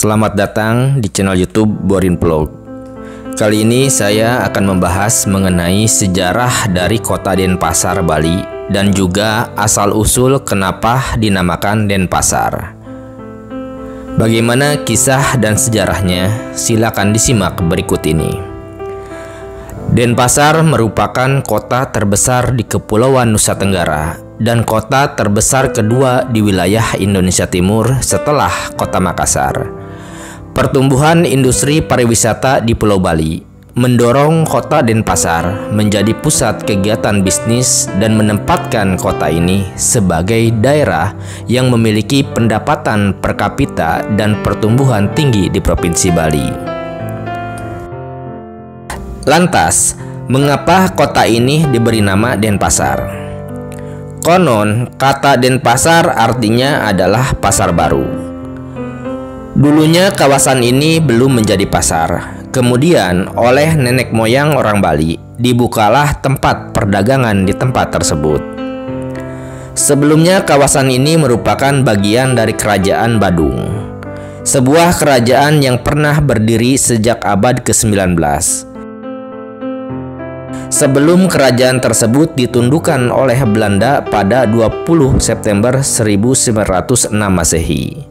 Selamat datang di channel YouTube Borin Vlog. Kali ini saya akan membahas mengenai sejarah dari kota Denpasar, Bali, dan juga asal-usul kenapa dinamakan Denpasar. Bagaimana kisah dan sejarahnya? Silakan disimak berikut ini. Denpasar merupakan kota terbesar di Kepulauan Nusa Tenggara dan kota terbesar kedua di wilayah Indonesia Timur setelah kota Makassar. Pertumbuhan industri pariwisata di Pulau Bali mendorong kota Denpasar menjadi pusat kegiatan bisnis dan menempatkan kota ini sebagai daerah yang memiliki pendapatan per kapita dan pertumbuhan tinggi di Provinsi Bali. Lantas, mengapa kota ini diberi nama Denpasar? Konon, kata Denpasar artinya adalah pasar baru. Dulunya kawasan ini belum menjadi pasar. Kemudian oleh nenek moyang orang Bali dibukalah tempat perdagangan di tempat tersebut. Sebelumnya kawasan ini merupakan bagian dari Kerajaan Badung, sebuah kerajaan yang pernah berdiri sejak abad ke-19. Sebelum kerajaan tersebut ditundukkan oleh Belanda pada 20 September 1906 Masehi.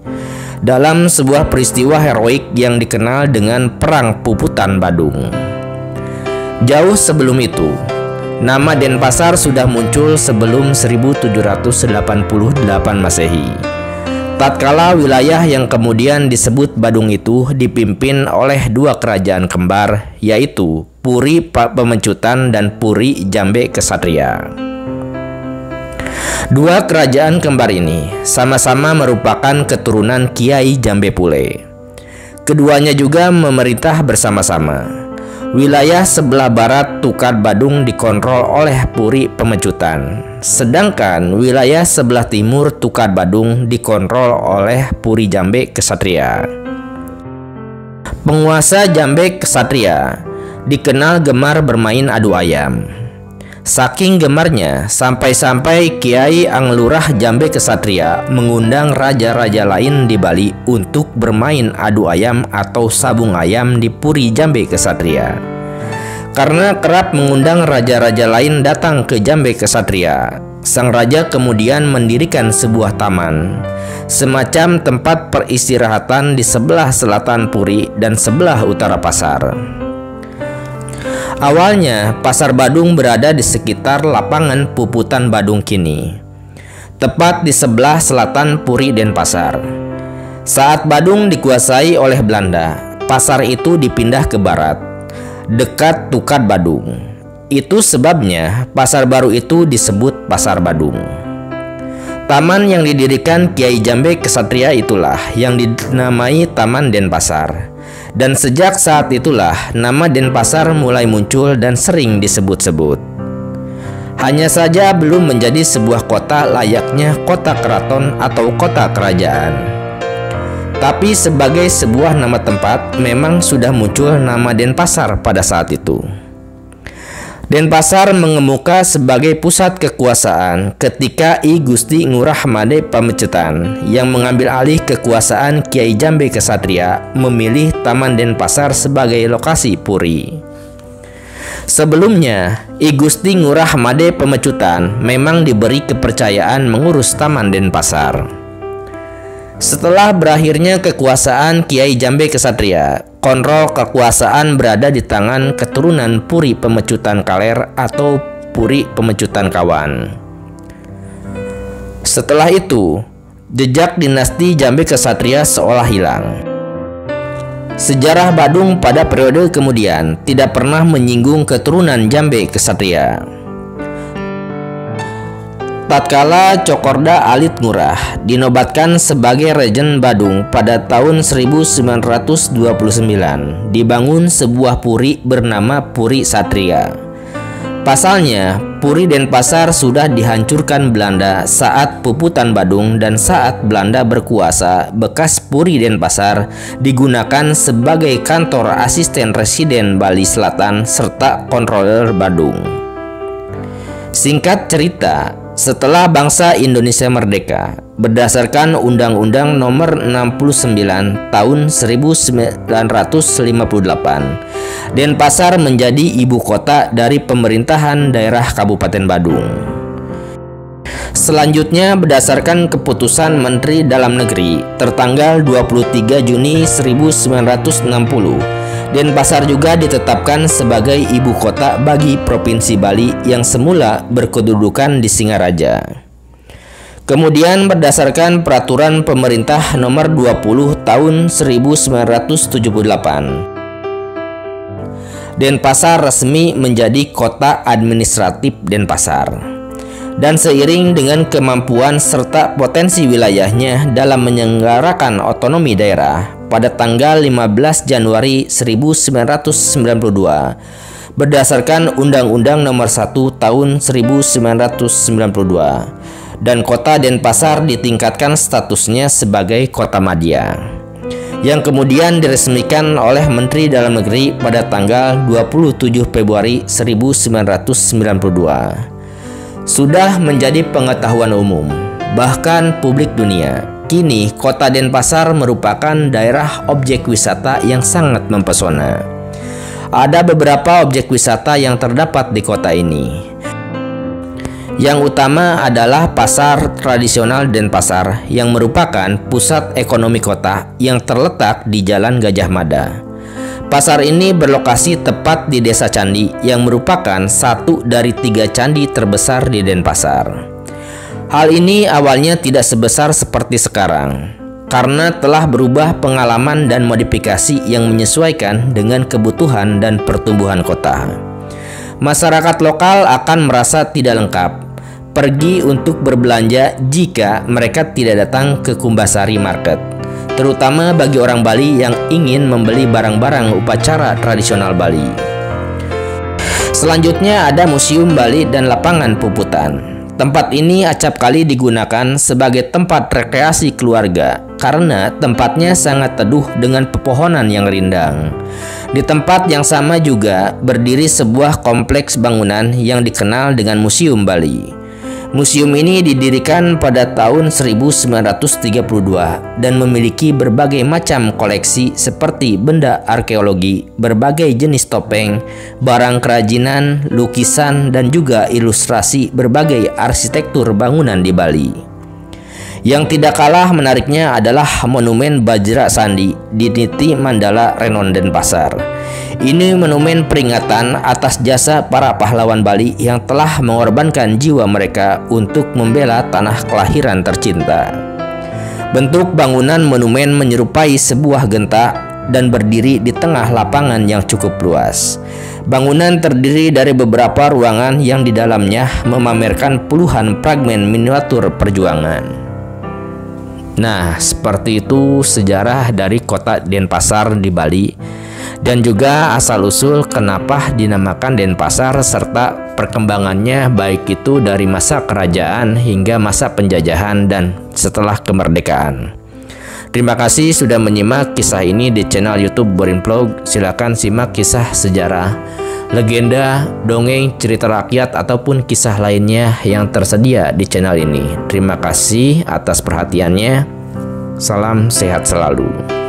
Dalam sebuah peristiwa heroik yang dikenal dengan Perang Puputan Badung. Jauh sebelum itu, nama Denpasar sudah muncul sebelum 1788 Masehi. Tatkala wilayah yang kemudian disebut Badung itu dipimpin oleh dua kerajaan kembar, yaitu Puri Pemecutan dan Puri Jambe Kesatria. Dua kerajaan kembar ini sama-sama merupakan keturunan Kiai Jambe Pule. Keduanya juga memerintah bersama-sama. Wilayah sebelah barat Tukad Badung dikontrol oleh Puri Pemecutan, sedangkan wilayah sebelah timur Tukad Badung dikontrol oleh Puri Jambe Kesatria. Penguasa Jambe Kesatria dikenal gemar bermain adu ayam. Saking gemarnya, sampai-sampai Kiai Anglurah Jambe Kesatria mengundang raja-raja lain di Bali untuk bermain adu ayam atau sabung ayam di Puri Jambe Kesatria. Karena kerap mengundang raja-raja lain datang ke Jambe Kesatria, sang raja kemudian mendirikan sebuah taman, semacam tempat peristirahatan di sebelah selatan Puri dan sebelah utara pasar. Awalnya, Pasar Badung berada di sekitar lapangan Puputan Badung kini, tepat di sebelah selatan Puri Denpasar. Saat Badung dikuasai oleh Belanda, pasar itu dipindah ke barat, dekat Tukad Badung. Itu sebabnya pasar baru itu disebut Pasar Badung. Taman yang didirikan Kiai Jambe Kesatria itulah yang dinamai Taman Denpasar. Dan sejak saat itulah nama Denpasar mulai muncul dan sering disebut-sebut. Hanya saja belum menjadi sebuah kota layaknya kota keraton atau kota kerajaan. Tapi sebagai sebuah nama tempat memang sudah muncul nama Denpasar pada saat itu. Denpasar mengemuka sebagai pusat kekuasaan ketika I Gusti Ngurah Made Pamecutan yang mengambil alih kekuasaan Kiai Jambe Kesatria memilih Taman Denpasar sebagai lokasi puri. Sebelumnya, I Gusti Ngurah Made Pamecutan memang diberi kepercayaan mengurus Taman Denpasar. Setelah berakhirnya kekuasaan Kiai Jambe Kesatria, kontrol kekuasaan berada di tangan keturunan Puri Pemecutan Kaler atau Puri Pemecutan Kawan. Setelah itu, jejak dinasti Jambe Kesatria seolah hilang. Sejarah Badung pada periode kemudian tidak pernah menyinggung keturunan Jambe Kesatria. Tatkala Cokorda Alit Ngurah dinobatkan sebagai Raja Badung pada tahun 1929, dibangun sebuah puri bernama Puri Satria. Pasalnya, Puri Denpasar sudah dihancurkan Belanda saat Puputan Badung, dan saat Belanda berkuasa, bekas Puri Denpasar digunakan sebagai kantor asisten residen Bali Selatan serta kontroler Badung. Singkat cerita, setelah bangsa Indonesia merdeka, berdasarkan Undang-Undang Nomor 69 Tahun 1958. Denpasar menjadi ibu kota dari pemerintahan daerah Kabupaten Badung. Selanjutnya, berdasarkan keputusan Menteri Dalam Negeri tertanggal 23 Juni 1960, Denpasar juga ditetapkan sebagai ibu kota bagi Provinsi Bali yang semula berkedudukan di Singaraja. Kemudian berdasarkan Peraturan Pemerintah Nomor 20 Tahun 1978, Denpasar resmi menjadi kota administratif Denpasar. Dan seiring dengan kemampuan serta potensi wilayahnya dalam menyelenggarakan otonomi daerah, pada tanggal 15 Januari 1992, berdasarkan Undang-Undang Nomor 1 Tahun 1992, dan kota Denpasar ditingkatkan statusnya sebagai kota madya, yang kemudian diresmikan oleh Menteri Dalam Negeri pada tanggal 27 Februari 1992. Sudah menjadi pengetahuan umum, bahkan publik dunia, kini kota Denpasar merupakan daerah objek wisata yang sangat mempesona. Ada beberapa objek wisata yang terdapat di kota ini. Yang utama adalah Pasar Tradisional Denpasar yang merupakan pusat ekonomi kota yang terletak di Jalan Gajah Mada. Pasar ini berlokasi tepat di Desa Candi yang merupakan satu dari 3 candi terbesar di Denpasar. Hal ini awalnya tidak sebesar seperti sekarang, karena telah berubah pengalaman dan modifikasi yang menyesuaikan dengan kebutuhan dan pertumbuhan kota. Masyarakat lokal akan merasa tidak lengkap pergi untuk berbelanja jika mereka tidak datang ke Kumbasari Market, terutama bagi orang Bali yang ingin membeli barang-barang upacara tradisional Bali. Selanjutnya ada Museum Bali dan Lapangan Puputan. Tempat ini acap kali digunakan sebagai tempat rekreasi keluarga karena tempatnya sangat teduh dengan pepohonan yang rindang. Di tempat yang sama juga berdiri sebuah kompleks bangunan yang dikenal dengan Museum Bali. Museum ini didirikan pada tahun 1932 dan memiliki berbagai macam koleksi seperti benda arkeologi, berbagai jenis topeng, barang kerajinan, lukisan, dan juga ilustrasi berbagai arsitektur bangunan di Bali. Yang tidak kalah menariknya adalah Monumen Bajra Sandi di Niti Mandala Renon Denpasar. Ini monumen peringatan atas jasa para pahlawan Bali yang telah mengorbankan jiwa mereka untuk membela tanah kelahiran tercinta. Bentuk bangunan monumen menyerupai sebuah genta dan berdiri di tengah lapangan yang cukup luas. Bangunan terdiri dari beberapa ruangan yang di dalamnya memamerkan puluhan fragmen miniatur perjuangan. Nah, seperti itu sejarah dari kota Denpasar di Bali, dan juga asal-usul kenapa dinamakan Denpasar serta perkembangannya baik itu dari masa kerajaan hingga masa penjajahan dan setelah kemerdekaan. Terima kasih sudah menyimak kisah ini di channel YouTube Borin Vlog. Silakan simak kisah sejarah, legenda, dongeng, cerita rakyat ataupun kisah lainnya yang tersedia di channel ini. Terima kasih atas perhatiannya. Salam sehat selalu.